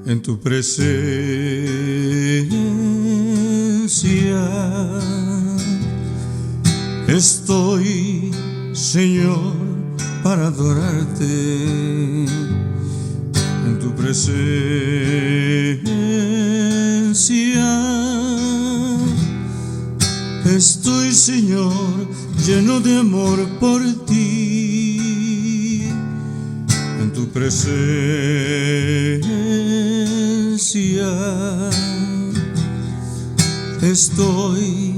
en tu presencia. Estoy, Señor, para adorarte en tu presencia. Estoy, Señor, lleno de amor por ti en tu presencia. Estoy,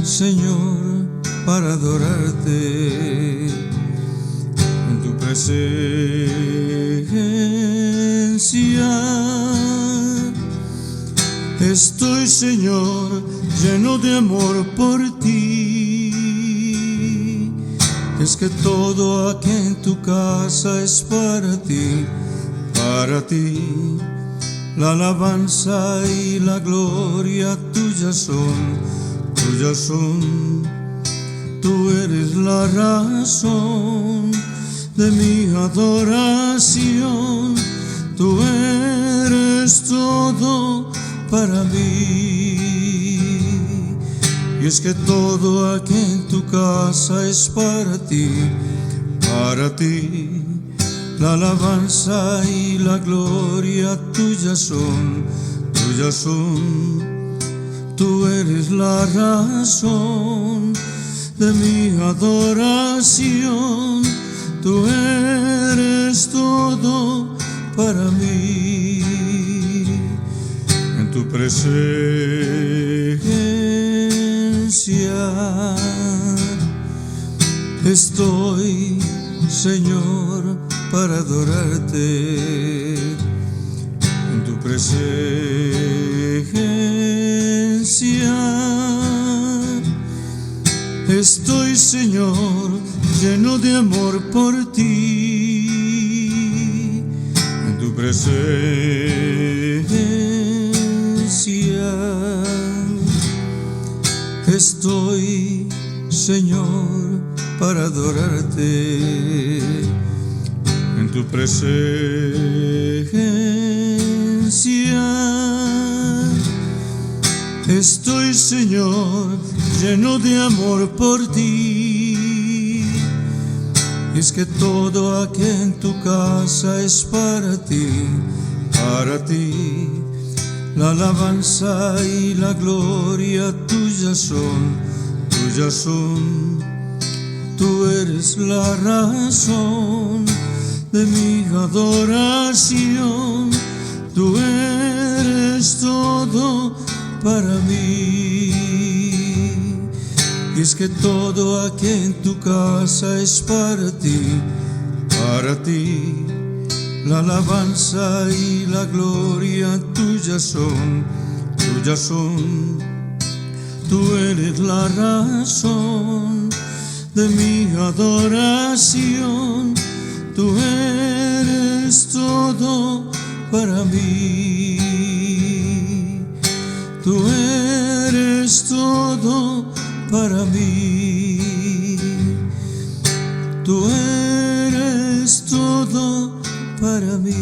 Señor, para adorarte en tu presencia. Estoy, Señor, lleno de amor por ti. Es que todo aquí en tu casa es para ti, para ti. La alabanza y la gloria tuyas son, tuyas son. Tú eres la razón de mi adoración. Tú eres todo para mí. Y es que todo aquí en tu casa es para ti, para ti. La alabanza y la gloria tuyas son, tuyas son. Tú eres la razón de mi adoración. Tú eres todo para mí. En tu presencia estoy, Señor, para adorarte en tu presencia. Estoy, Señor, lleno de amor por ti en tu presencia. Estoy, Señor, para adorarte en tu presencia. Estoy, Señor, lleno de amor por ti. Es que todo aquí en tu casa es para ti, para ti. La alabanza y la gloria tuyas son, tuyas son. Tú eres la razón de mi adoración. Tú eres todo para mí. Y es que todo aquí en tu casa es para ti, para ti. La alabanza y la gloria tuyas son, tuyas son. Tú eres la razón de mi adoración. Tú eres todo para mí. Tú eres todo para mí. Tú eres todo para mí.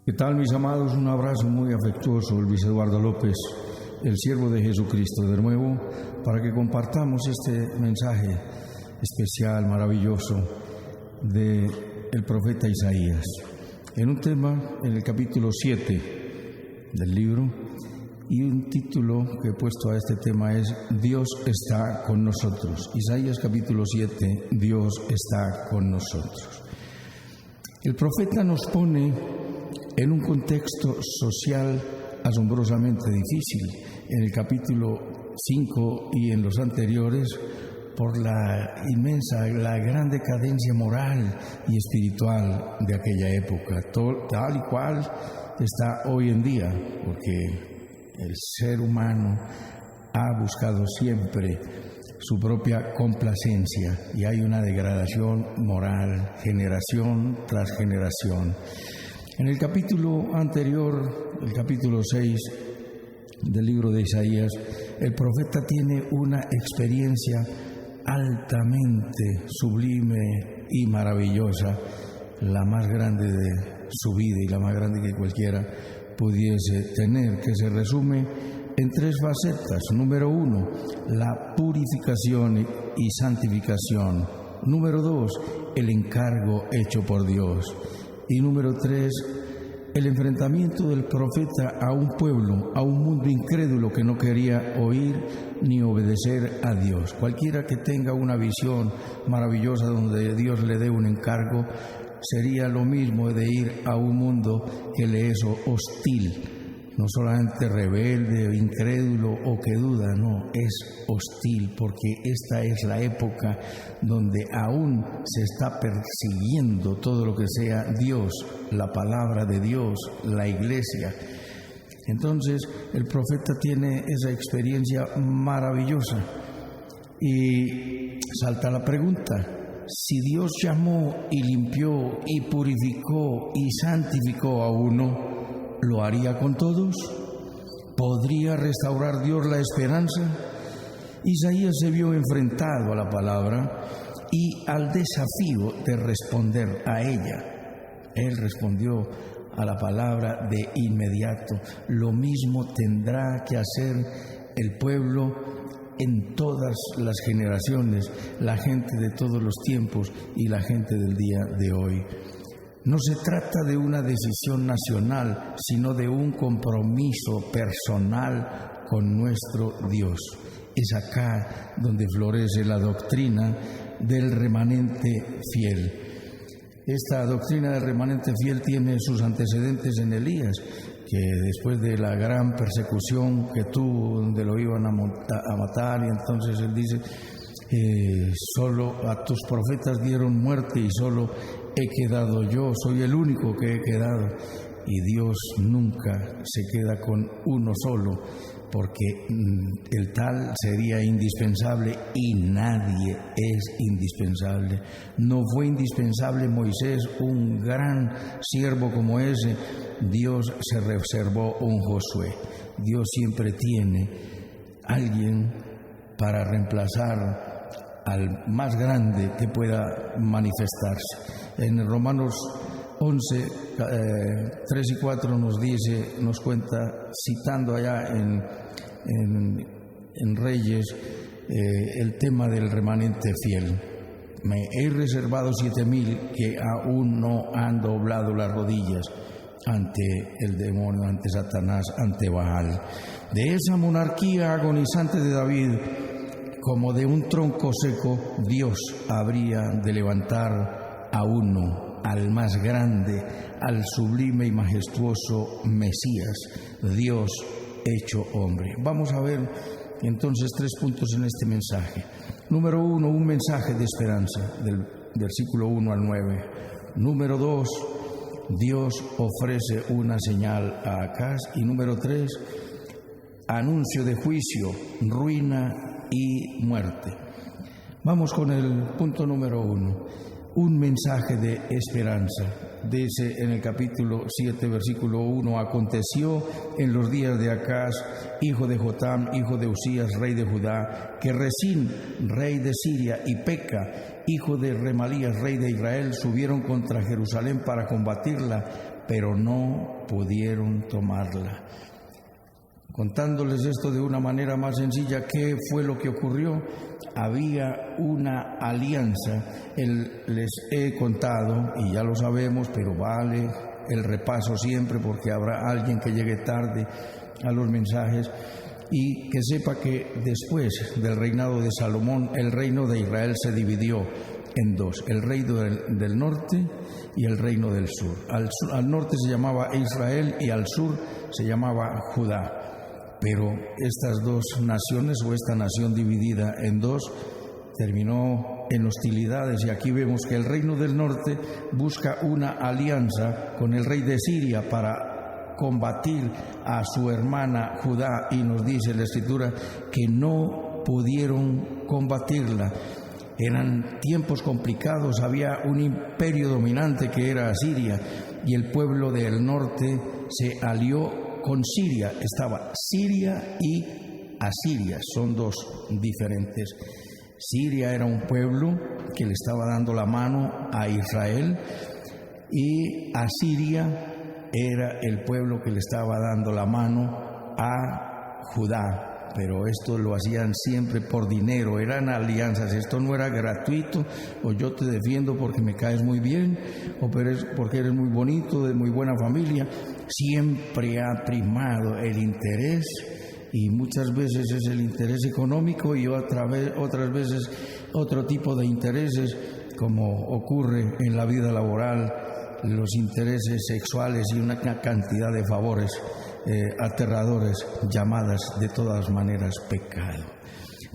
¿Qué tal, mis amados? Un abrazo muy afectuoso, Luis Eduardo López, el siervo de Jesucristo, de nuevo, para que compartamos este mensaje especial, maravilloso, de el profeta Isaías, en un tema, en el capítulo 7 del libro, y un título que he puesto a este tema es Dios está con nosotros. Isaías capítulo 7, Dios está con nosotros. El profeta nos pone en un contexto social asombrosamente difícil, en el capítulo 5 y en los anteriores, por la gran decadencia moral y espiritual de aquella época, tal y cual está hoy en día, porque el ser humano ha buscado siempre su propia complacencia y hay una degradación moral, generación tras generación. En el capítulo anterior, el capítulo 6 del libro de Isaías, el profeta tiene una experiencia altamente sublime y maravillosa, la más grande de su vida y la más grande que cualquiera pudiese tener, que se resume en 3 facetas. Número 1, la purificación y santificación. Número 2, el encargo hecho por Dios. Y número 3, el enfrentamiento del profeta a un pueblo, a un mundo incrédulo que no quería oír ni obedecer a Dios. Cualquiera que tenga una visión maravillosa donde Dios le dé un encargo, sería lo mismo de ir a un mundo que le es hostil. No solamente rebelde, incrédulo o que duda, no, es hostil, porque esta es la época donde aún se está persiguiendo todo lo que sea Dios, la palabra de Dios, la iglesia. Entonces el profeta tiene esa experiencia maravillosa y salta la pregunta: si Dios llamó y limpió y purificó y santificó a uno, ¿lo haría con todos? ¿Podría restaurar Dios la esperanza? Isaías se vio enfrentado a la palabra y al desafío de responder a ella. Él respondió a la palabra de inmediato. Lo mismo tendrá que hacer el pueblo en todas las generaciones, la gente de todos los tiempos y la gente del día de hoy. No se trata de una decisión nacional, sino de un compromiso personal con nuestro Dios. Es acá donde florece la doctrina del remanente fiel. Esta doctrina del remanente fiel tiene sus antecedentes en Elías, que después de la gran persecución que tuvo, donde lo iban a matar, y entonces él dice: solo a tus profetas dieron muerte y solo he quedado yo, soy el único que he quedado. Y Dios nunca se queda con uno solo, porque el tal sería indispensable y nadie es indispensable. No fue indispensable Moisés, un gran siervo como ese. Dios se reservó un Josué. Dios siempre tiene alguien para reemplazar al más grande que pueda manifestarse. En Romanos 11, 3 y 4 nos cuenta, citando allá en Reyes, el tema del remanente fiel. Me he reservado 7,000 que aún no han doblado las rodillas ante el demonio, ante Satanás, ante Baal. De esa monarquía agonizante de David, como de un tronco seco, Dios habría de levantar a uno, al más grande, al sublime y majestuoso Mesías, Dios hecho hombre. Vamos a ver entonces 3 puntos en este mensaje. Número 1, un mensaje de esperanza, del versículo 1 al 9. Número 2, Dios ofrece una señal a Acaz. Y número 3, anuncio de juicio, ruina y muerte. Vamos con el punto número 1. Un mensaje de esperanza. Dice en el capítulo 7, versículo 1: aconteció en los días de Acaz, hijo de Jotam, hijo de Usías, rey de Judá, que Resín, rey de Siria, y Peca, hijo de Remalías, rey de Israel, subieron contra Jerusalén para combatirla, pero no pudieron tomarla. Contándoles esto de una manera más sencilla, ¿qué fue lo que ocurrió? Había una alianza. Les he contado, y ya lo sabemos, pero vale el repaso siempre porque habrá alguien que llegue tarde a los mensajes y que sepa que después del reinado de Salomón, el reino de Israel se dividió en 2, el reino del norte y el reino del sur. Al norte se llamaba Israel y al sur se llamaba Judá. Pero estas 2 naciones, o esta nación dividida en 2, terminó en hostilidades. Y aquí vemos que el reino del norte busca una alianza con el rey de Siria para combatir a su hermana Judá. Y nos dice la Escritura que no pudieron combatirla. Eran tiempos complicados, había un imperio dominante que era Asiria, y el pueblo del norte se alió con Siria. Estaba Siria y Asiria, son 2 diferentes Siria era un pueblo que le estaba dando la mano a Israel y Asiria era el pueblo que le estaba dando la mano a Judá. Pero esto lo hacían siempre por dinero, eran alianzas, esto no era gratuito, o yo te defiendo porque me caes muy bien, o porque eres muy bonito, de muy buena familia. Siempre ha primado el interés, y muchas veces es el interés económico y otras veces otro tipo de intereses, como ocurre en la vida laboral, los intereses sexuales y una cantidad de favores aterradores, llamadas de todas maneras pecado.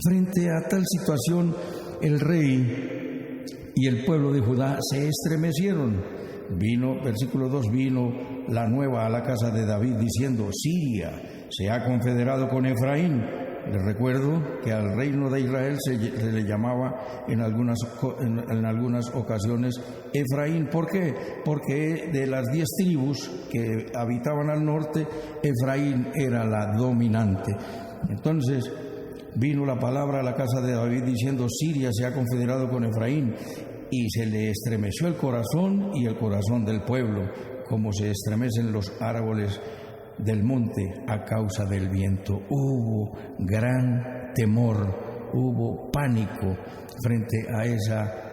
Frente a tal situación, el rey y el pueblo de Judá se estremecieron. Versículo 2, vino la nueva a la casa de David diciendo: Siria se ha confederado con Efraín. Les recuerdo que al reino de Israel se le llamaba en algunas ocasiones Efraín. ¿Por qué? Porque de las 10 tribus que habitaban al norte, Efraín era la dominante. Entonces vino la palabra a la casa de David diciendo: Siria se ha confederado con Efraín. Y se le estremeció el corazón y el corazón del pueblo, como se estremecen los árboles del monte a causa del viento. Hubo gran temor, hubo pánico frente a esa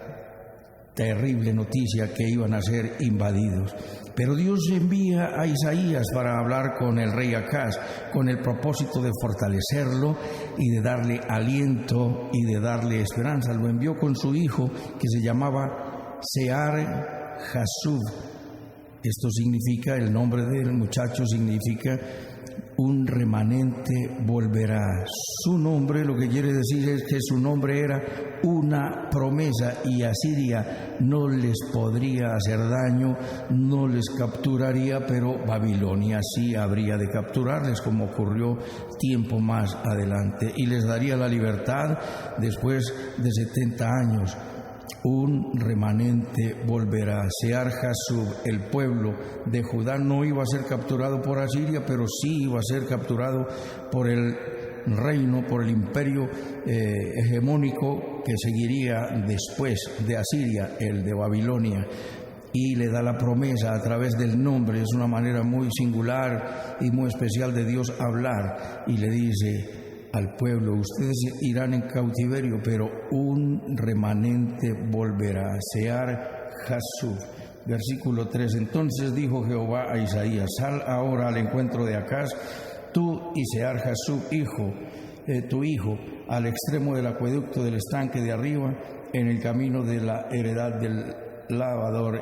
terrible noticia que iban a ser invadidos. Pero Dios envía a Isaías para hablar con el rey Acaz, con el propósito de fortalecerlo y de darle aliento y de darle esperanza. Lo envió con su hijo, que se llamaba Sear-Jasub. Esto significa, el nombre del muchacho significa un remanente volverá. Su nombre, lo que quiere decir es que su nombre era una promesa, y Asiria no les podría hacer daño, no les capturaría, pero Babilonia sí habría de capturarles, como ocurrió tiempo más adelante, y les daría la libertad después de 70 años. Un remanente volverá. Sear-Jasub, el pueblo de Judá, no iba a ser capturado por Asiria, pero sí iba a ser capturado por el reino, por el imperio hegemónico que seguiría después de Asiria, el de Babilonia. Y le da la promesa a través del nombre. Es una manera muy singular y muy especial de Dios hablar, y le dice al pueblo: ustedes irán en cautiverio, pero un remanente volverá. Sear-Jasub. Versículo 3. Entonces dijo Jehová a Isaías: sal ahora al encuentro de Acaz, tú y Sear-Jasub, tu hijo, al extremo del acueducto del estanque de arriba, en el camino de la heredad del lavador,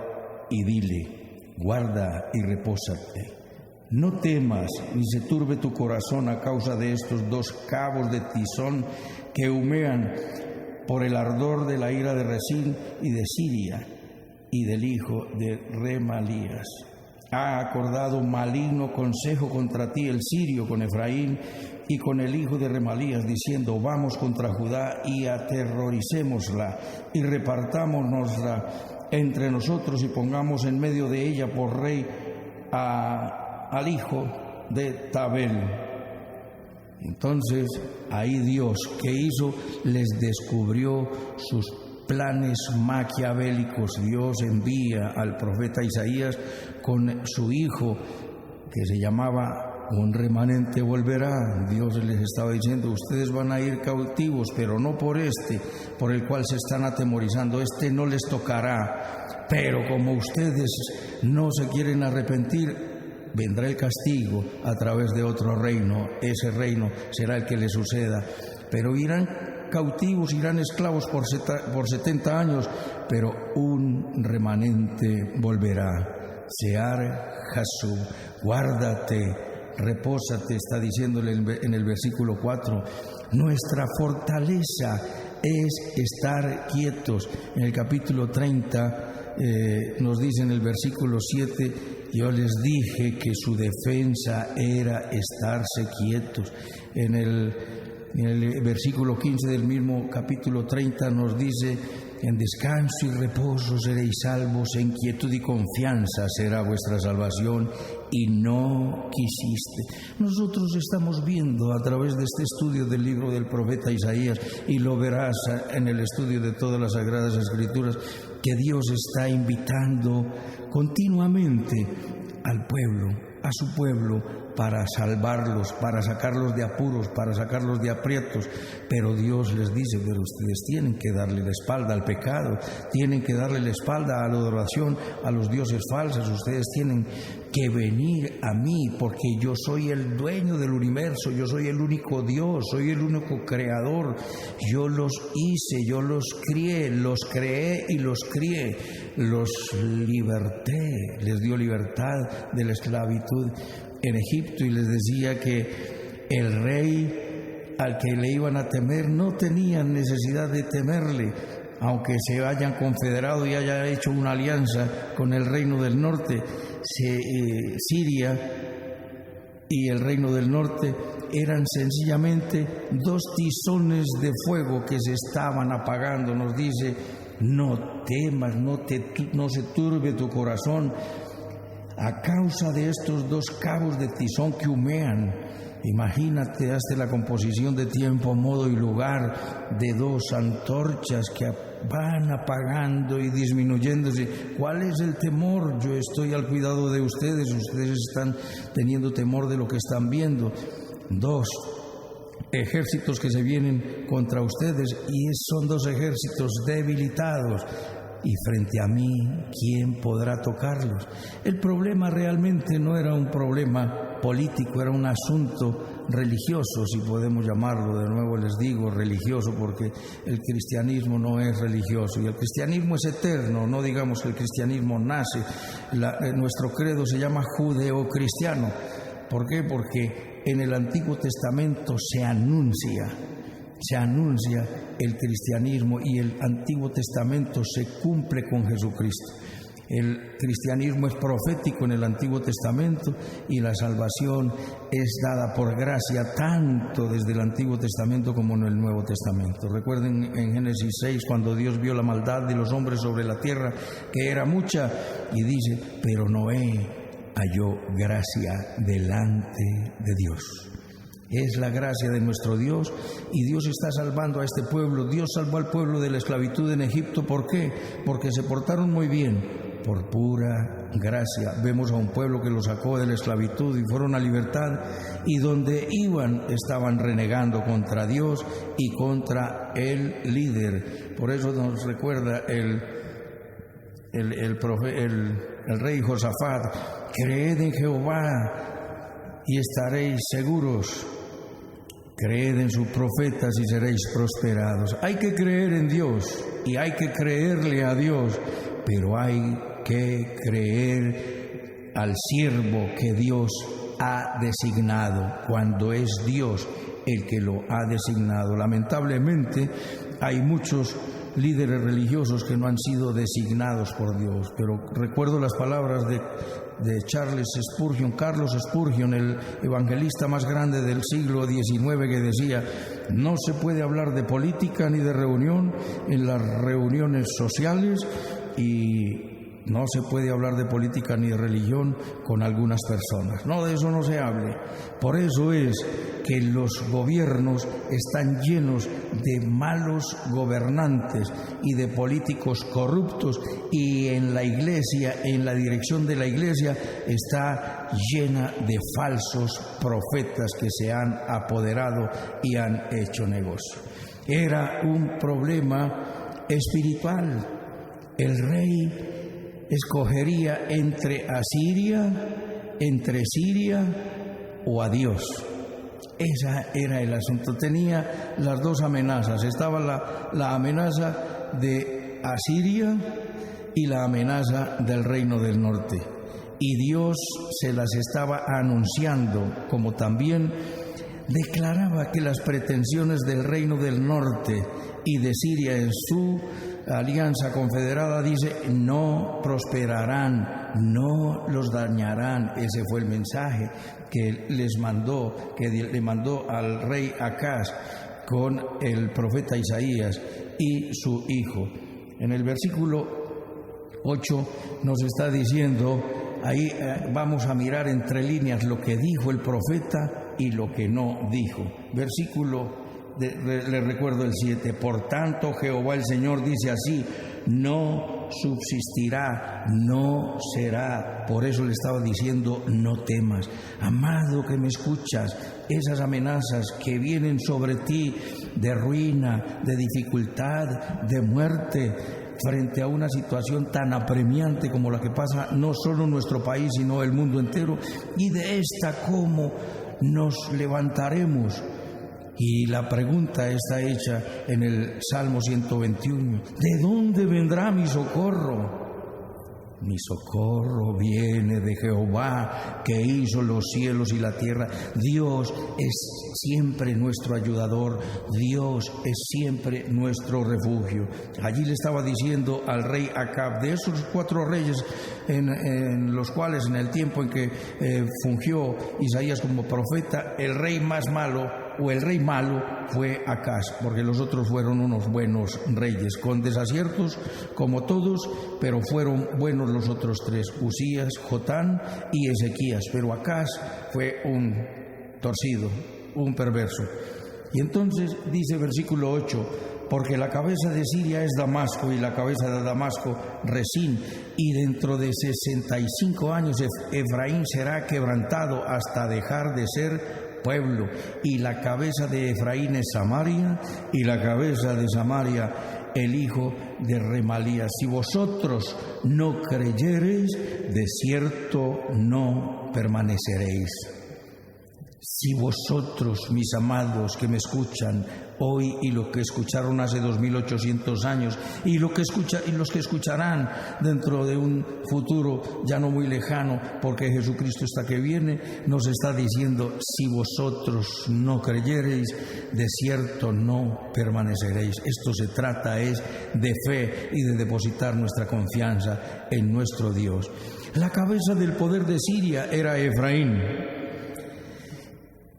y dile: guarda y repósate. No temas, ni se turbe tu corazón a causa de estos 2 cabos de tizón que humean por el ardor de la ira de Rezín y de Siria y del hijo de Remalías. Ha acordado maligno consejo contra ti el sirio con Efraín y con el hijo de Remalías, diciendo: vamos contra Judá y aterroricémosla y repartámonosla entre nosotros y pongamos en medio de ella por rey al hijo de Tabel. Entonces ahí Dios, ¿qué hizo? Les descubrió sus planes maquiavélicos. Dios envía al profeta Isaías con su hijo, que se llamaba un remanente volverá. Dios les estaba diciendo: ustedes van a ir cautivos, pero no por por el cual se están atemorizando. No les tocará, pero como ustedes no se quieren arrepentir, vendrá el castigo a través de otro reino. Ese reino será el que les suceda, pero irán cautivos, irán esclavos por 70 años, pero un remanente volverá. Sear-Jasub, guárdate, repósate, está diciéndole en el versículo 4. Nuestra fortaleza es estar quietos. En el capítulo 30 nos dice en el versículo 7: yo les dije que su defensa era estarse quietos. En el versículo 15 del mismo capítulo 30 nos dice En descanso y reposo seréis salvos, en quietud y confianza será vuestra salvación, y no quisiste. Nosotros estamos viendo a través de este estudio del libro del profeta Isaías, y lo verás en el estudio de todas las Sagradas Escrituras, que Dios está invitando continuamente al pueblo, a su pueblo, para salvarlos, para sacarlos de apuros, para sacarlos de aprietos. Pero Dios les dice, pero ustedes tienen que darle la espalda al pecado, tienen que darle la espalda a la adoración, a los dioses falsos. Ustedes tienen que venir a mí, porque yo soy el dueño del universo, yo soy el único Dios, soy el único creador. Yo los hice, yo los creé y los crié, los liberté, les dio libertad de la esclavitud en Egipto, y les decía que el rey al que le iban a temer no tenían necesidad de temerle, aunque se hayan confederado y hayan hecho una alianza con el reino del norte. Siria y el reino del norte eran sencillamente dos tizones de fuego que se estaban apagando. Nos dice, no temas, no se turbe tu corazón a causa de estos dos cabos de tizón que humean. Imagínate, hazte la composición de tiempo, modo y lugar de dos antorchas que van apagando y disminuyéndose. ¿Cuál es el temor? Yo estoy al cuidado de ustedes, ustedes están teniendo temor de lo que están viendo. Dos ejércitos que se vienen contra ustedes, y son dos ejércitos debilitados. Y frente a mí, ¿quién podrá tocarlos? El problema realmente no era un problema político, era un asunto religioso, si podemos llamarlo. De nuevo les digo religioso, porque el cristianismo no es religioso, y el cristianismo es eterno. No digamos que el cristianismo nace. Nuestro credo se llama judeocristiano. ¿Por qué? Porque en el Antiguo Testamento se anuncia el cristianismo, y el Antiguo Testamento se cumple con Jesucristo. El cristianismo es profético en el Antiguo Testamento, y la salvación es dada por gracia tanto desde el Antiguo Testamento como en el Nuevo Testamento. Recuerden en Génesis 6, cuando Dios vio la maldad de los hombres sobre la tierra, que era mucha, y dice, pero Noé halló gracia delante de Dios. Es la gracia de nuestro Dios, y Dios está salvando a este pueblo. Dios salvó al pueblo de la esclavitud en Egipto. ¿Por qué? Porque se portaron muy bien, por pura gracia. Vemos a un pueblo que lo sacó de la esclavitud y fueron a libertad, y donde iban estaban renegando contra Dios y contra el líder. Por eso nos recuerda el rey Josafat: creed en Jehová y estaréis seguros. Creed en sus profetas y seréis prosperados. Hay que creer en Dios y hay que creerle a Dios, pero hay que creer al siervo que Dios ha designado, cuando es Dios el que lo ha designado. Lamentablemente hay muchos líderes religiosos que no han sido designados por Dios, pero recuerdo las palabras de Carlos Spurgeon, el evangelista más grande del siglo XIX, que decía: no se puede hablar de política ni de reunión en las reuniones sociales, y no se puede hablar de política ni de religión con algunas personas. No, de eso no se hable. Por eso es que los gobiernos están llenos de malos gobernantes y de políticos corruptos, y en la iglesia, en la dirección de la iglesia, está llena de falsos profetas que se han apoderado y han hecho negocio. Era un problema espiritual. El rey escogería entre Siria o a Dios. Ese era el asunto. Tenía las dos amenazas. Estaba la amenaza de Asiria y la amenaza del reino del norte. Y Dios se las estaba anunciando, como también declaraba que las pretensiones del reino del norte y de Siria en su alianza confederada, dice, no prosperarán, no los dañarán. Ese fue el mensaje que le mandó al rey Acaz con el profeta Isaías y su hijo. en el versículo 8 nos está diciendo, ahí vamos a mirar entre líneas lo que dijo el profeta y lo que no dijo. Le recuerdo el 7, por tanto Jehová el Señor dice así, no subsistirá, no será. Por eso le estaba diciendo, no temas. Amado que me escuchas, esas amenazas que vienen sobre ti de ruina, de dificultad, de muerte, frente a una situación tan apremiante como la que pasa no solo en nuestro país, sino el mundo entero, y de esta cómo nos levantaremos. Y la pregunta está hecha en el Salmo 121. ¿De dónde vendrá mi socorro? Mi socorro viene de Jehová, que hizo los cielos y la tierra. Dios es siempre nuestro ayudador. Dios es siempre nuestro refugio. Allí le estaba diciendo al rey Acab, de esos 4 reyes en los cuales en el tiempo en que fungió Isaías como profeta, el rey más malo o el rey malo fue Acaz, porque los otros fueron unos buenos reyes, con desaciertos como todos, pero fueron buenos los otros 3, Usías, Jotán y Ezequías, pero Acaz fue un torcido, un perverso. Y entonces dice versículo 8, porque la cabeza de Siria es Damasco y la cabeza de Damasco Resín, y dentro de 65 años Efraín será quebrantado hasta dejar de ser pueblo, y la cabeza de Efraín es Samaria, y la cabeza de Samaria el hijo de Remalías. Si vosotros no creyereis, de cierto no permaneceréis. Si vosotros, mis amados que me escuchan hoy y los que escucharon hace 2800 años y los que escucharán dentro de un futuro ya no muy lejano, porque Jesucristo está que viene, nos está diciendo, si vosotros no creyereis, de cierto no permaneceréis. Esto se trata es de fe y de depositar nuestra confianza en nuestro Dios. La cabeza del poder de Siria era Efraín.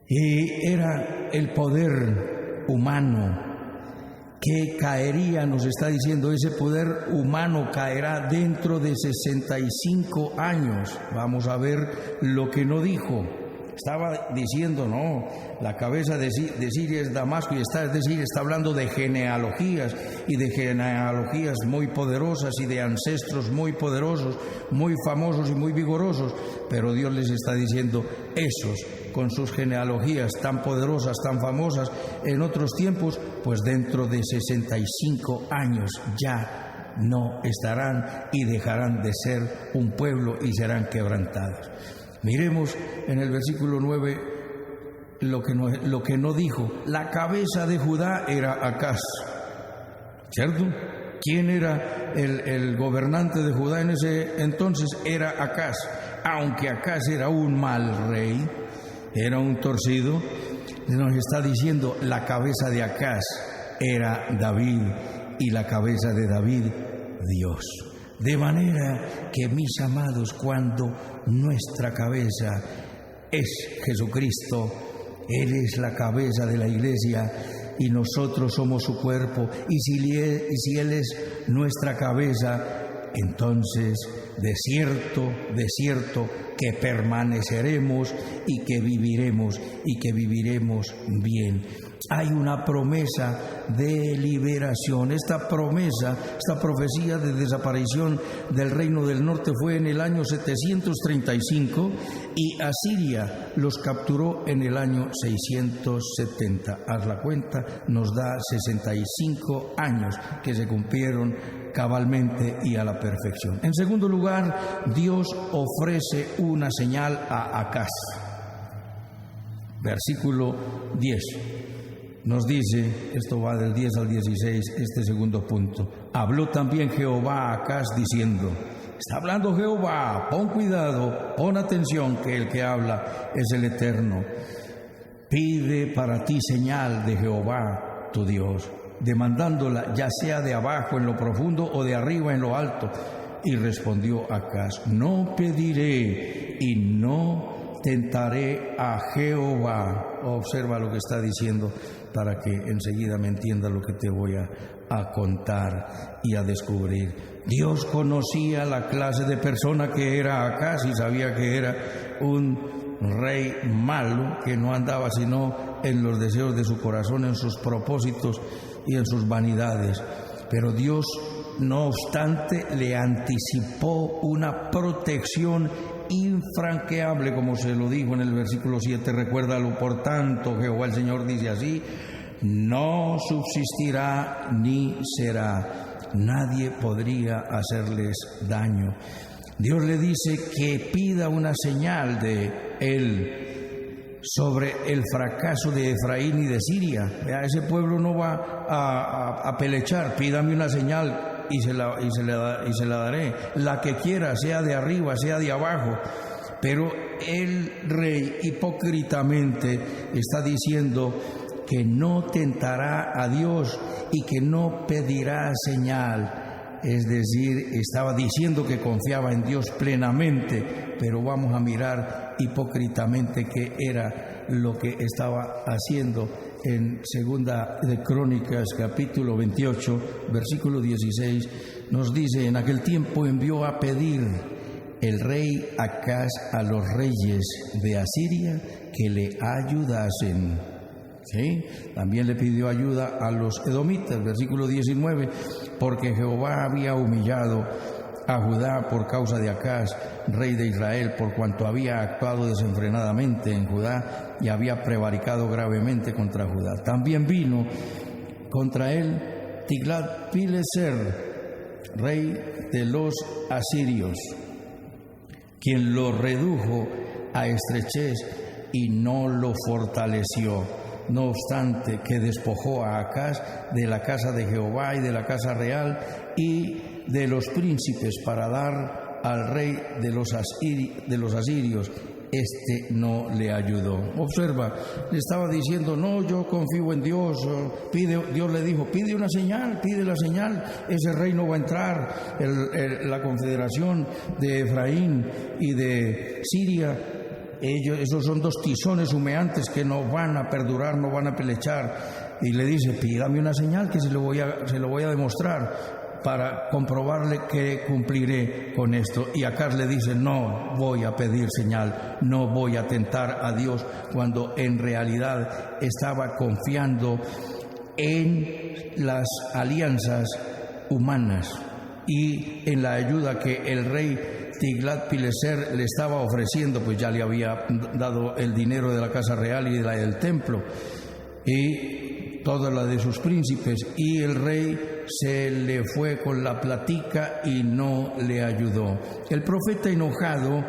Y era el poder humano que caería, nos está diciendo, ese poder humano caerá dentro de 65 años. Vamos a ver lo que no dijo. Estaba diciendo, no, la cabeza de Siria es Damasco, y es decir, está hablando de genealogías, y de genealogías muy poderosas, y de ancestros muy poderosos, muy famosos y muy vigorosos, pero Dios les está diciendo, esos, con sus genealogías tan poderosas, tan famosas, en otros tiempos, pues dentro de 65 años ya no estarán y dejarán de ser un pueblo y serán quebrantados. Miremos en el versículo 9 lo que no dijo. La cabeza de Judá era Acaz, ¿cierto? ¿Quién era el gobernante de Judá en ese entonces? Era Acaz. Aunque Acaz era un mal rey, era un torcido, nos está diciendo la cabeza de Acaz era David, y la cabeza de David, Dios. De manera que, mis amados, cuando nuestra cabeza es Jesucristo, Él es la cabeza de la iglesia y nosotros somos su cuerpo, y si Él es nuestra cabeza, entonces de cierto que permaneceremos y que viviremos bien. Hay una promesa de liberación. Esta profecía de desaparición del reino del norte fue en el año 735 y Asiria los capturó en el año 670. Haz la cuenta, nos da 65 años que se cumplieron cabalmente y a la perfección. En segundo lugar, Dios ofrece una señal a Acaz. Versículo 10. Nos dice, esto va del 10 al 16, este segundo punto. Habló también Jehová a Acaz diciendo, está hablando Jehová, pon cuidado, pon atención, que el que habla es el Eterno. Pide para ti señal de Jehová tu Dios, demandándola ya sea de abajo en lo profundo o de arriba en lo alto. Y respondió Acaz, no pediré y no tentaré a Jehová. Observa lo que está diciendo. para que enseguida me entiendas lo que te voy a contar y a descubrir. Dios conocía la clase de persona que era Acaz y sabía que era un rey malo, que no andaba sino en los deseos de su corazón, en sus propósitos y en sus vanidades. Pero Dios, no obstante, le anticipó una protección infranqueable, como se lo dijo en el versículo 7. Recuérdalo: por tanto, Jehová el Señor dice así: no subsistirá ni será, nadie podría hacerles daño. Dios le dice que pida una señal de él sobre el fracaso de Efraín y de Siria. Ese pueblo no va a pelechar. Pídame una señal y se la daré, la que quiera, sea de arriba, sea de abajo. Pero el rey hipócritamente está diciendo que no tentará a Dios y que no pedirá señal. Es decir, estaba diciendo que confiaba en Dios plenamente, pero vamos a mirar hipócritamente qué era lo que estaba haciendo. En Segunda de Crónicas, capítulo 28, versículo 16, nos dice: en aquel tiempo envió a pedir el rey Acaz a los reyes de Asiria que le ayudasen. ¿Sí? También le pidió ayuda a los edomitas, versículo 19, porque Jehová había humillado a Judá por causa de Acaz, rey de Israel, por cuanto había actuado desenfrenadamente en Judá y había prevaricado gravemente contra Judá. También vino contra él Tiglat-Pileser, rey de los asirios, quien lo redujo a estrechez y no lo fortaleció. No obstante, que despojó a Acaz de la casa de Jehová y de la casa real y de los príncipes para dar al rey de los asirios. Este no le ayudó. Observa, le estaba diciendo: no, yo confío en Dios. Dios le dijo: pide una señal, pide la señal. Ese rey no va a entrar. La confederación de Efraín y de Siria, esos son dos tizones humeantes que no van a perdurar, no van a pelechar. Y le dice: pídame una señal que se lo voy a demostrar para comprobarle que cumpliré con esto. Y Acaz le dice: no voy a pedir señal, no voy a tentar a Dios, cuando en realidad estaba confiando en las alianzas humanas y en la ayuda que el rey Tiglat-Pileser le estaba ofreciendo. Pues ya le había dado el dinero de la casa real y de la del templo y toda la de sus príncipes, y el rey se le fue con la platica y no le ayudó. El profeta, enojado,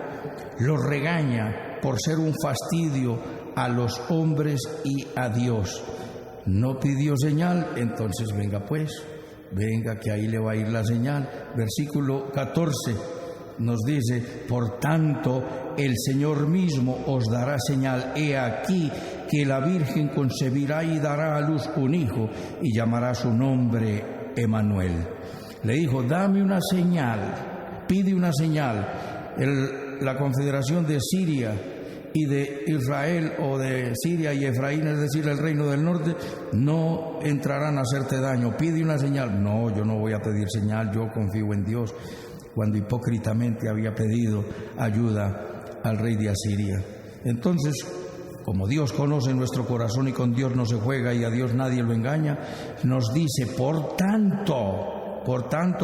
lo regaña por ser un fastidio a los hombres y a Dios. No pidió señal, entonces venga que ahí le va a ir la señal. Versículo 14 nos dice: por tanto, el Señor mismo os dará señal. He aquí que la Virgen concebirá y dará a luz un hijo y llamará su nombre Emanuel. Le dijo: dame una señal, pide una señal. La confederación de Siria y de Israel, o de Siria y Efraín, es decir, el reino del norte, no entrarán a hacerte daño. Pide una señal. No, yo no voy a pedir señal, yo confío en Dios. Cuando hipócritamente había pedido ayuda al rey de Asiria. Entonces, como Dios conoce nuestro corazón y con Dios no se juega y a Dios nadie lo engaña, nos dice: por tanto,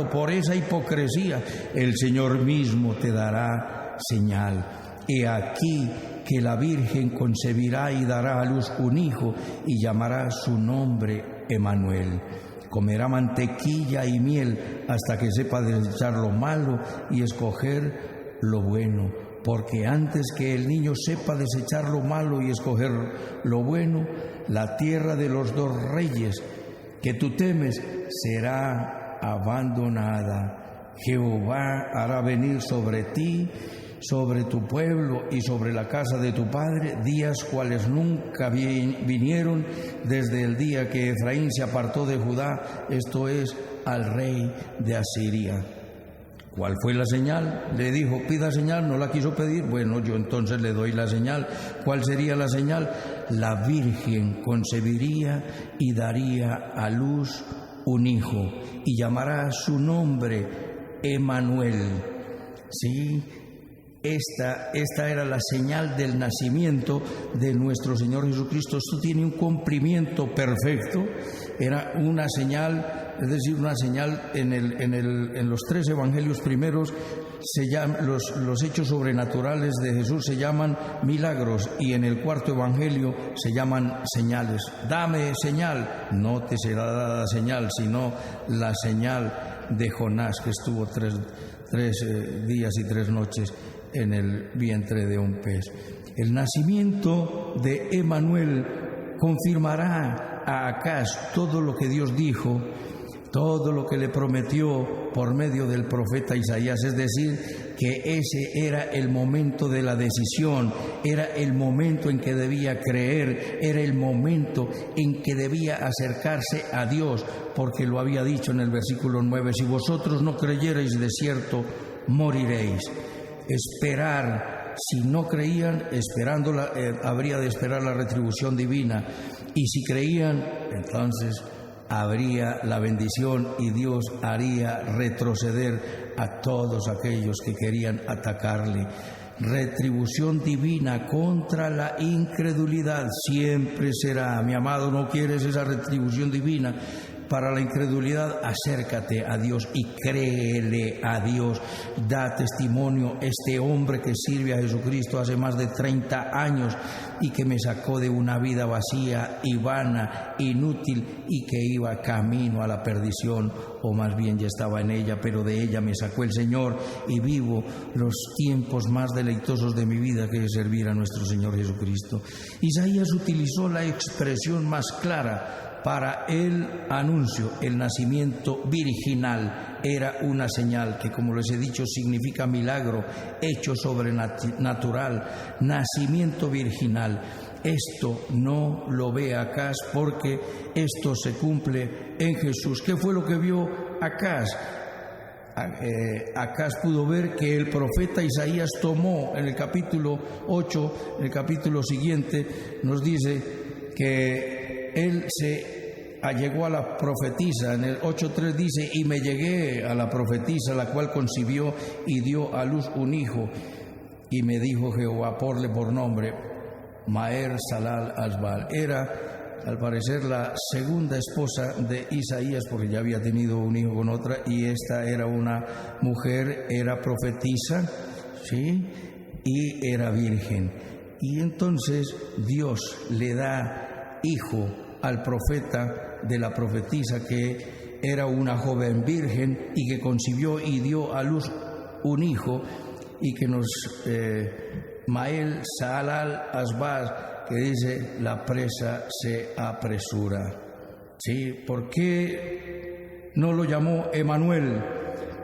por esa hipocresía, el Señor mismo te dará señal. He aquí que la Virgen concebirá y dará a luz un hijo y llamará su nombre Emanuel. Comerá mantequilla y miel hasta que sepa desechar lo malo y escoger lo bueno. Porque antes que el niño sepa desechar lo malo y escoger lo bueno, la tierra de los dos reyes que tú temes será abandonada. Jehová hará venir sobre ti, sobre tu pueblo y sobre la casa de tu padre días cuales nunca vinieron desde el día que Efraín se apartó de Judá, esto es, al rey de Asiria. ¿Cuál fue la señal? Le dijo: pida señal, no la quiso pedir. Bueno, yo entonces le doy la señal. ¿Cuál sería la señal? la Virgen concebiría y daría a luz un hijo, y llamará su nombre Emmanuel. ¿Sí? Esta era la señal del nacimiento de nuestro Señor Jesucristo. Esto tiene un cumplimiento perfecto. Era una señal, es decir, una señal en los 3 evangelios primeros. Los hechos sobrenaturales de Jesús se llaman milagros, y en el 4 evangelio se llaman señales. Dame señal, no te será dada señal, sino la señal de Jonás, que estuvo 3 días y 3 noches en el vientre de un pez. El nacimiento de Emmanuel confirmará a Acaz todo lo que Dios dijo, todo lo que le prometió por medio del profeta Isaías, es decir, que ese era el momento de la decisión, era el momento en que debía creer, era el momento en que debía acercarse a Dios, porque lo había dicho en el versículo 9: si vosotros no creyereis, de cierto moriréis. Esperar, si no creían, habría de esperar la retribución divina, y si creían, entonces habría la bendición, y Dios haría retroceder a todos aquellos que querían atacarle. Retribución divina contra la incredulidad siempre será. Mi amado, ¿no quieres esa retribución divina? Para la incredulidad, acércate a Dios y créele a Dios. Da testimonio: este hombre que sirve a Jesucristo hace más de 30 años y que me sacó de una vida vacía y vana, inútil, y que iba camino a la perdición, o más bien ya estaba en ella, pero de ella me sacó el Señor, y vivo los tiempos más deleitosos de mi vida, que es servir a nuestro Señor Jesucristo. Isaías utilizó la expresión más clara para el anuncio. El nacimiento virginal era una señal que, como les he dicho, significa milagro, hecho sobrenatural, nacimiento virginal. Esto no lo ve Acaz, porque esto se cumple en Jesús. ¿Qué fue lo que vio Acaz? Acaz pudo ver que el profeta Isaías tomó en el capítulo 8, en el capítulo siguiente, nos dice que él se allegó a la profetisa. En el 8:3 dice: y me llegué a la profetisa, la cual concibió y dio a luz un hijo, y me dijo Jehová, ponle por nombre Maher Salal Asbal. Era, al parecer, la segunda esposa de Isaías, porque ya había tenido un hijo con otra, y esta era una mujer, era profetisa, ¿sí? Y era virgen. Y entonces Dios le da hijo al profeta de la profetisa, que era una joven virgen y que concibió y dio a luz un hijo, y que nos Mael Salal Asbaz, que dice: la presa se apresura. ¿Sí? ¿Por qué no lo llamó Emmanuel?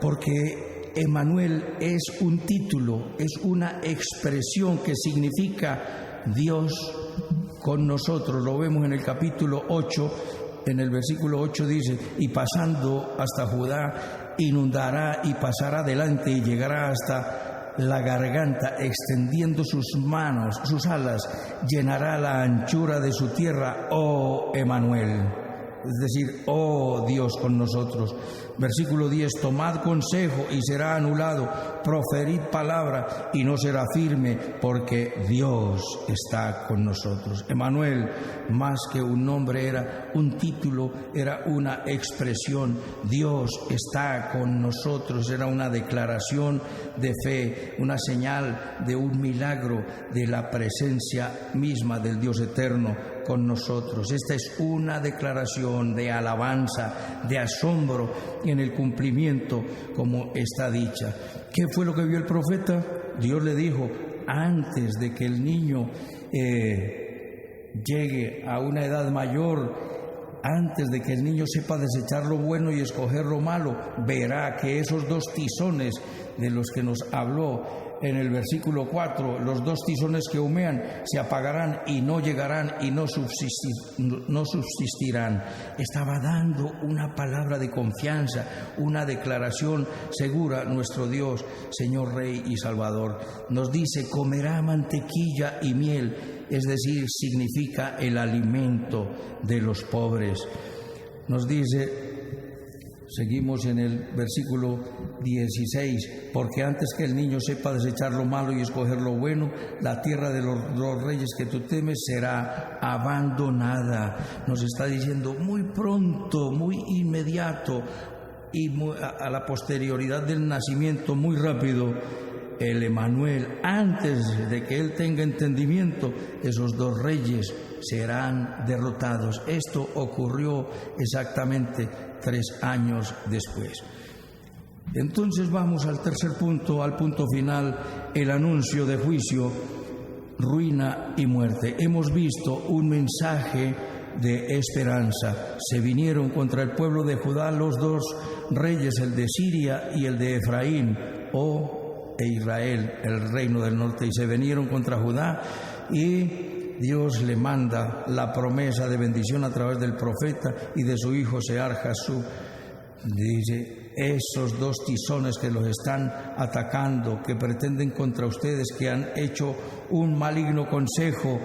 Porque Emmanuel es un título, es una expresión que significa Dios con nosotros. Lo vemos en el capítulo 8, en el versículo 8 dice: y pasando hasta Judá, inundará y pasará adelante y llegará hasta la garganta, extendiendo sus manos, sus alas, llenará la anchura de su tierra, oh Emmanuel. Es decir, oh Dios con nosotros. Versículo 10: tomad consejo y será anulado, proferid palabra y no será firme, porque Dios está con nosotros. Emmanuel, más que un nombre, era un título, era una expresión. Dios está con nosotros, era una declaración de fe, una señal de un milagro, de la presencia misma del Dios eterno con nosotros. Esta es una declaración de alabanza, de asombro en el cumplimiento, como está dicha. ¿Qué fue lo que vio el profeta? Dios le dijo: antes de que el niño llegue a una edad mayor, antes de que el niño sepa desechar lo bueno y escoger lo malo, verá que esos 2 tizones de los que nos habló en el versículo 4, los 2 tizones que humean se apagarán y no llegarán y no subsistirán. Estaba dando una palabra de confianza, una declaración segura. Nuestro Dios, Señor, Rey y Salvador, nos dice: comerá mantequilla y miel, es decir, significa el alimento de los pobres. Nos dice, seguimos en el versículo 16, porque antes que el niño sepa desechar lo malo y escoger lo bueno, la tierra de los reyes que tú temes será abandonada. Nos está diciendo muy pronto, muy inmediato y a la posterioridad del nacimiento, muy rápido, el Emanuel, antes de que él tenga entendimiento, esos 2 reyes serán derrotados. Esto ocurrió exactamente 3 años después. Entonces vamos al tercer punto, al punto final, el anuncio de juicio, ruina y muerte. Hemos visto un mensaje de esperanza. Se vinieron contra el pueblo de Judá los 2 reyes, el de Siria y el de Efraín, e Israel, el reino del norte, y se vinieron contra Judá, y Dios le manda la promesa de bendición a través del profeta y de su hijo Sear Jasub. Dice: esos 2 tizones que los están atacando, que pretenden contra ustedes, que han hecho un maligno consejo,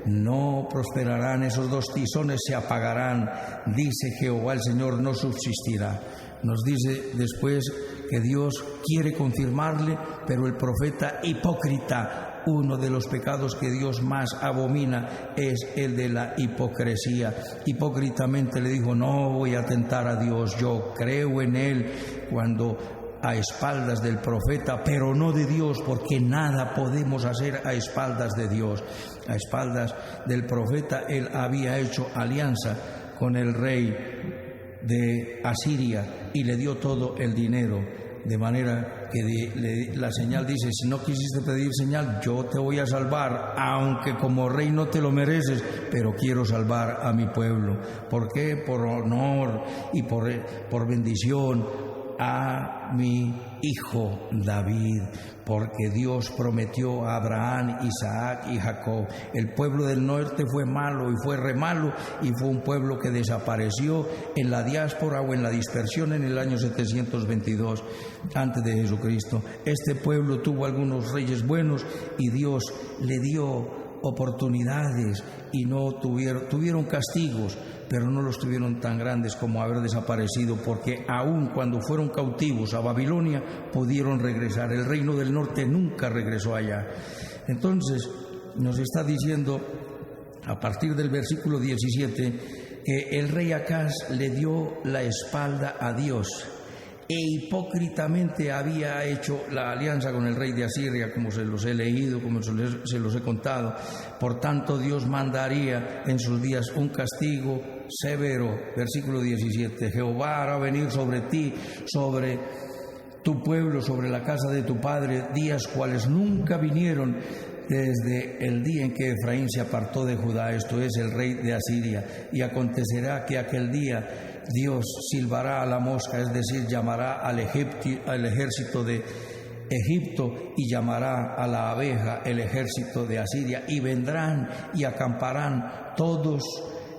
no prosperarán. Esos 2 tizones se apagarán, dice Jehová el Señor, no subsistirá. Nos dice después que Dios quiere confirmarle, pero el profeta hipócrita, uno de los pecados que Dios más abomina es el de la hipocresía. Hipócritamente le dijo: no voy a tentar a Dios, yo creo en Él, cuando a espaldas del profeta, pero no de Dios, porque nada podemos hacer a espaldas de Dios. A espaldas del profeta él había hecho alianza con el rey de Asiria y le dio todo el dinero, de manera que la señal dice: si no quisiste pedir señal, yo te voy a salvar, aunque como rey no te lo mereces, pero quiero salvar a mi pueblo. ¿Por qué? Por honor y por bendición a mi hijo David, porque Dios prometió a Abraham, Isaac y Jacob. El pueblo del norte fue malo y fue re malo, y fue un pueblo que desapareció en la diáspora o en la dispersión en el año 722 antes de Jesucristo. Este pueblo tuvo algunos reyes buenos y Dios le dio oportunidades y no tuvieron castigos, pero no los tuvieron tan grandes como haber desaparecido, porque aun cuando fueron cautivos a Babilonia pudieron regresar. El reino del norte nunca regresó allá. Entonces nos está diciendo a partir del versículo 17 que el rey Acaz le dio la espalda a Dios e hipócritamente había hecho la alianza con el rey de Asiria, como se los he leído, como se los he contado. Por tanto, Dios mandaría en sus días un castigo severo. Versículo 17: Jehová hará venir sobre ti, sobre tu pueblo, sobre la casa de tu padre, días cuales nunca vinieron desde el día en que Efraín se apartó de Judá, esto es, el rey de Asiria. Y acontecerá que aquel día Dios silbará a la mosca, es decir, llamará al ejército de Egipto, y llamará a la abeja el ejército de Asiria, y vendrán y acamparán todos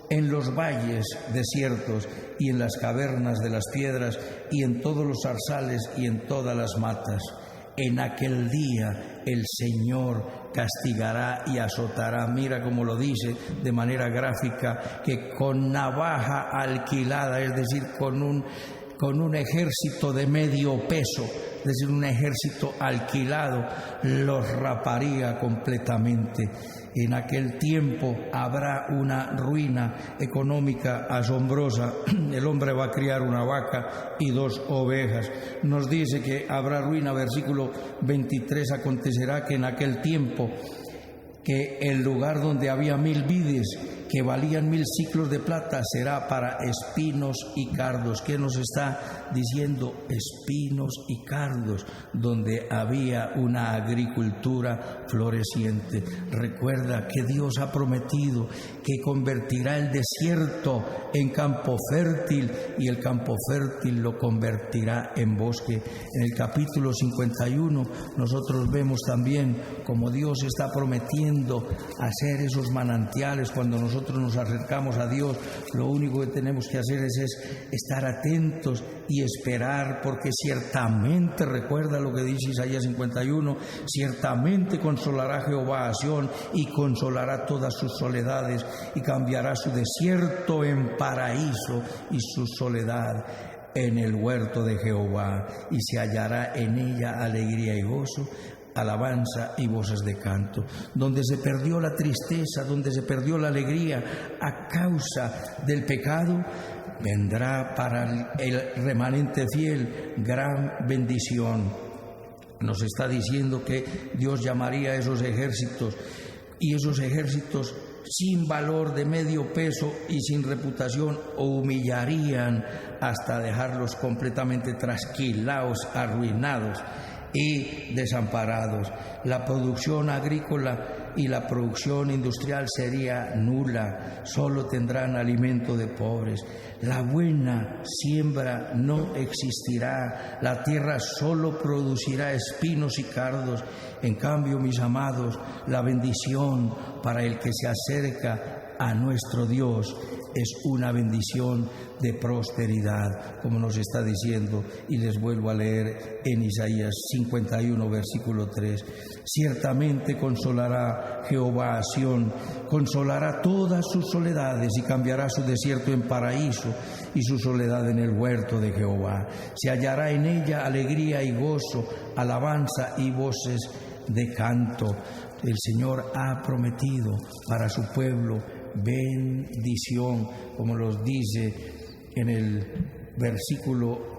en los valles desiertos y en las cavernas de las piedras y en todos los zarzales y en todas las matas. En aquel día el Señor castigará y azotará, mira cómo lo dice de manera gráfica, que con navaja alquilada, es decir, con un ejército de medio peso, es decir, un ejército alquilado, los raparía completamente. En aquel tiempo habrá una ruina económica asombrosa. El hombre va a criar una vaca y 2 ovejas. Nos dice que habrá ruina, versículo 23, acontecerá que en aquel tiempo que el lugar donde había 1000 vides que valían 1000 siclos de plata será para espinos y cardos. ¿Qué nos está diciendo? Espinos y cardos, donde había una agricultura floreciente. Recuerda que Dios ha prometido que convertirá el desierto en campo fértil y el campo fértil lo convertirá en bosque. En el capítulo 51 nosotros vemos también como Dios está prometiendo hacer esos manantiales. Cuando nosotros nos acercamos a Dios, lo único que tenemos que hacer es estar atentos y esperar, porque ciertamente, recuerda lo que dice Isaías 51, ciertamente consolará Jehová a Sión y consolará todas sus soledades y cambiará su desierto en paraíso y su soledad en el huerto de Jehová, y se hallará en ella alegría y gozo, alabanza y voces de canto. Donde se perdió la tristeza, donde se perdió la alegría a causa del pecado, vendrá para el remanente fiel gran bendición. Nos está diciendo que Dios llamaría a esos ejércitos, y esos ejércitos sin valor, de medio peso y sin reputación, humillarían hasta dejarlos completamente trasquilados, arruinados y desamparados. La producción agrícola y la producción industrial sería nula, solo tendrán alimento de pobres. La buena siembra no existirá, la tierra solo producirá espinos y cardos. En cambio, mis amados, la bendición para el que se acerca a nuestro Dios es una bendición de prosperidad, como nos está diciendo, y les vuelvo a leer en Isaías 51, versículo 3. Ciertamente consolará Jehová a Sión, consolará todas sus soledades y cambiará su desierto en paraíso y su soledad en el huerto de Jehová. Se hallará en ella alegría y gozo, alabanza y voces de canto. El Señor ha prometido para su pueblo bendición, como los dice en el versículo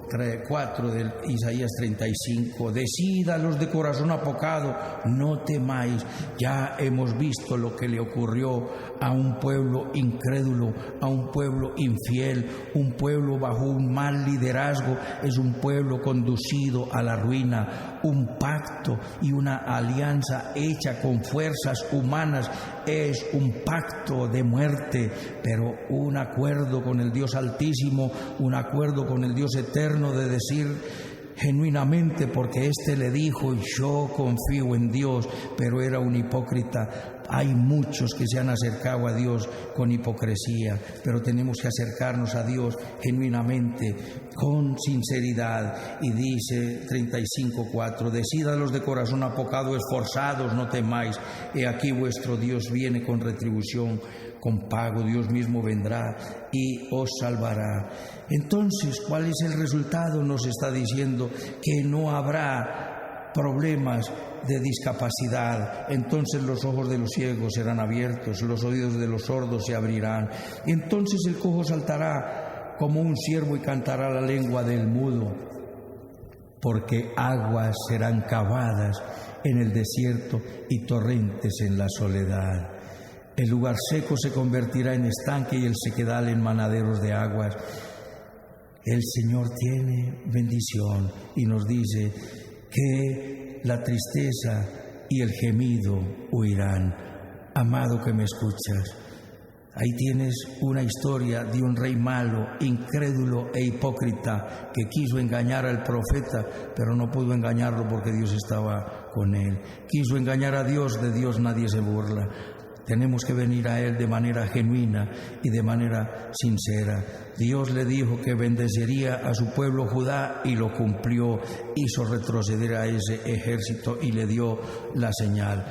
4 de Isaías 35. Decida los de corazón apocado, no temáis. Ya hemos visto lo que le ocurrió a un pueblo incrédulo, a un pueblo infiel, un pueblo bajo un mal liderazgo. Es un pueblo conducido a la ruina. Un pacto y una alianza hecha con fuerzas humanas es un pacto de muerte, pero un acuerdo con el Dios Altísimo, un acuerdo con el Dios Eterno, de decir genuinamente, porque éste le dijo: yo confío en Dios, pero era un hipócrita. Hay muchos que se han acercado a Dios con hipocresía, pero tenemos que acercarnos a Dios genuinamente, con sinceridad. Y dice 35:4: decídalos de corazón apocado, esforzados, no temáis. He aquí vuestro Dios viene con retribución, con pago. Dios mismo vendrá y os salvará. Entonces, ¿cuál es el resultado? Nos está diciendo que no habrá problemas de discapacidad. Entonces los ojos de los ciegos serán abiertos, los oídos de los sordos se abrirán. Entonces el cojo saltará como un ciervo y cantará la lengua del mudo, porque aguas serán cavadas en el desierto y torrentes en la soledad. El lugar seco se convertirá en estanque y el sequedal en manaderos de aguas. El Señor tiene bendición y nos dice que la tristeza y el gemido huirán. Amado que me escuchas, ahí tienes una historia de un rey malo, incrédulo e hipócrita, que quiso engañar al profeta, pero no pudo engañarlo porque Dios estaba con él. Quiso engañar a Dios, de Dios nadie se burla. Tenemos que venir a Él de manera genuina y de manera sincera. Dios le dijo que bendeciría a su pueblo Judá y lo cumplió. Hizo retroceder a ese ejército y le dio la señal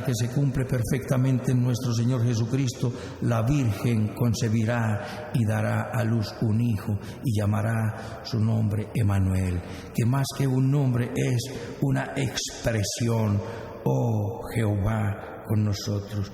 que se cumple perfectamente en nuestro Señor Jesucristo. La Virgen concebirá y dará a luz un hijo y llamará su nombre Emanuel, que más que un nombre es una expresión. Oh Jehová con nosotros.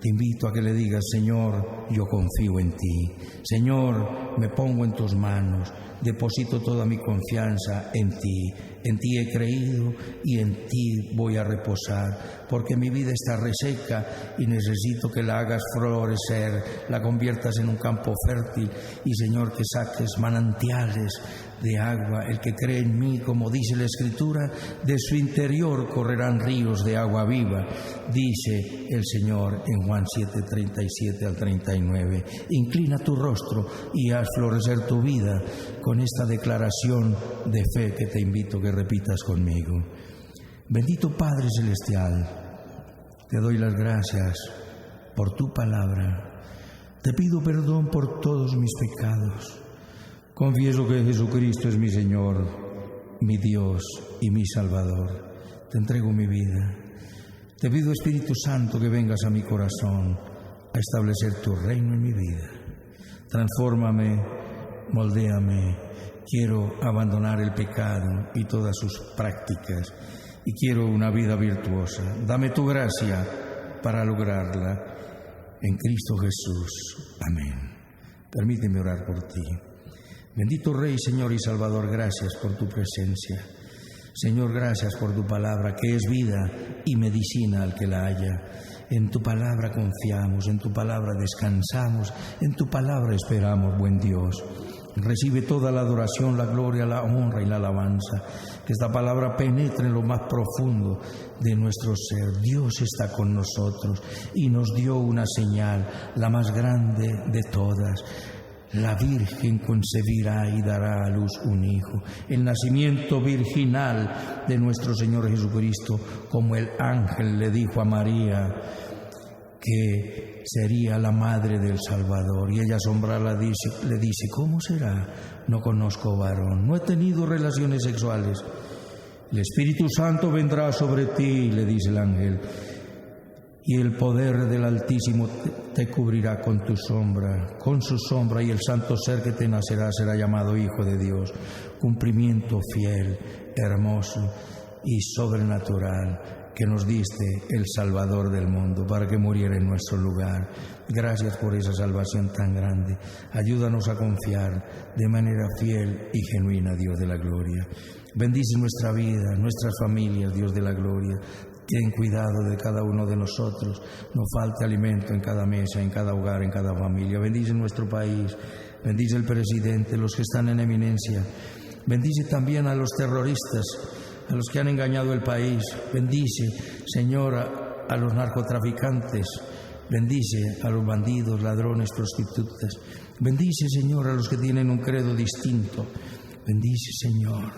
Te invito a que le digas: Señor, yo confío en ti. Señor, me pongo en tus manos. deposito toda mi confianza en ti. En ti he creído y en ti voy a reposar, porque mi vida está reseca y necesito que la hagas florecer, la conviertas en un campo fértil y, Señor, que saques manantiales de agua. El que cree en mí, como dice la Escritura, de su interior correrán ríos de agua viva, dice el Señor en Juan 7:37 al 39. Inclina tu rostro y haz florecer tu vida con esta declaración de fe que te invito que repitas conmigo. Bendito Padre Celestial, te doy las gracias por tu palabra. Te pido perdón por todos mis pecados. Confieso que Jesucristo es mi Señor, mi Dios y mi Salvador. Te entrego mi vida. Te pido, Espíritu Santo, que vengas a mi corazón a establecer tu reino en mi vida. Transfórmame, moldéame. Quiero abandonar el pecado y todas sus prácticas y quiero una vida virtuosa. Dame tu gracia para lograrla. En Cristo Jesús. Amén. Permíteme orar por ti. Bendito Rey, Señor y Salvador, gracias por tu presencia. Señor, gracias por tu palabra, que es vida y medicina al que la haya. En tu palabra confiamos, en tu palabra descansamos, en tu palabra esperamos, buen Dios. Recibe toda la adoración, la gloria, la honra y la alabanza. Que esta palabra penetre en lo más profundo de nuestro ser. Dios está con nosotros y nos dio una señal, la más grande de todas. La Virgen concebirá y dará a luz un hijo. El nacimiento virginal de nuestro Señor Jesucristo, como el ángel le dijo a María, que sería la madre del Salvador. Y ella asombrada le dice, ¿cómo será? No conozco varón, no he tenido relaciones sexuales. El Espíritu Santo vendrá sobre ti, le dice el ángel, y el poder del Altísimo te cubrirá con tu sombra, con su sombra, y el santo ser que te nacerá será llamado Hijo de Dios. Cumplimiento fiel, hermoso y sobrenatural que nos diste el Salvador del mundo para que muriera en nuestro lugar. Gracias por esa salvación tan grande. Ayúdanos a confiar de manera fiel y genuina, Dios de la gloria. Bendice nuestra vida, nuestras familias, Dios de la gloria. Ten cuidado de cada uno de nosotros. No falte alimento en cada mesa, en cada hogar, en cada familia. Bendice nuestro país. Bendice el presidente, los que están en eminencia. Bendice también a los terroristas, a los que han engañado el país. Bendice, Señor, a los narcotraficantes. Bendice a los bandidos, ladrones, prostitutas. Bendice, Señor, a los que tienen un credo distinto. Bendice, Señor,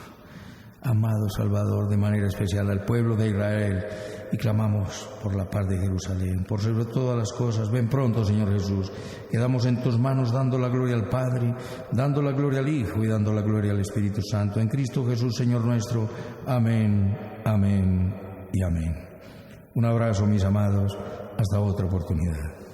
amado Salvador, de manera especial al pueblo de Israel. Y clamamos por la paz de Jerusalén, por sobre todas las cosas. Ven pronto, Señor Jesús. Quedamos en tus manos dando la gloria al Padre, dando la gloria al Hijo y dando la gloria al Espíritu Santo. En Cristo Jesús, Señor nuestro. Amén, amén y amén. Un abrazo, mis amados. Hasta otra oportunidad.